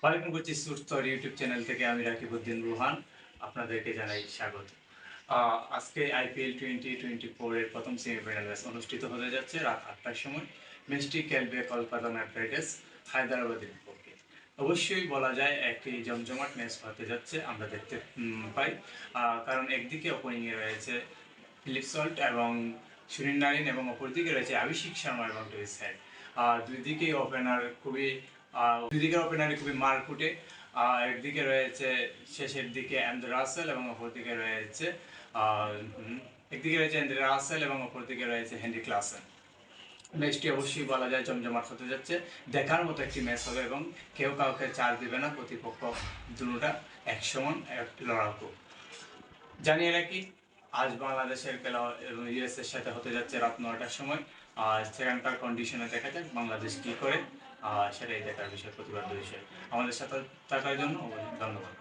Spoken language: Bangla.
ওয়েলকাম করছি সুস্থর ইউটিউব চ্যানেল থেকে। আমি রাকিবউদ্দিন রুহান, আপনাদেরকে জানাই স্বাগত। আজকে আইপিএল 2024 এর প্রথম সেমিফাইনাল ম্যাচ অনুষ্ঠিত হতে যাচ্ছে রাত 8টার সময়। ম্যাচটি খেলবে কলকাতা নাইট রাইডার্স হায়দ্রাবাদের বিপক্ষে। অবশ্যই বলা যায় একটি জমজমাট ম্যাচ হতে যাচ্ছে, আমরা দেখতে পাই। কারণ একদিকে ওপেনিংয়ে রয়েছে ফিলিপ সল্ট এবং সুনীল নারিন, এবং অপরদিকে রয়েছে অভিষেক শর্মা এবং ডেভিস হেড। দুই দিকের ওপেনারে খুবই মারকুটে। একদিকে রয়েছে শেষের দিকে অ্যান্ড্রে রাসেল এবং অপরদিকে রয়েছে অপরদিকে রয়েছে হেনরি ক্লাসেন। ম্যাচটি অবশ্যই বলা যায় জমজমাট হতে যাচ্ছে, দেখার মতো একটি ম্যাচ হবে এবং কেউ কাউকে চার দিবে না, প্রতিপক্ষ দুটা এক সমান লড়াকু। জানিয়ে রাখি, আজ বাংলাদেশের খেলা এবং ইউএস এর সাথে হতে যাচ্ছে রাত 9টার সময়। সেখানকার কন্ডিশনে দেখা যাক বাংলাদেশ কী করে, সেটাই দেখার বিষয়, প্রতিবাদ বিষয়। আমাদের সাথে থাকার জন্য ধন্যবাদ।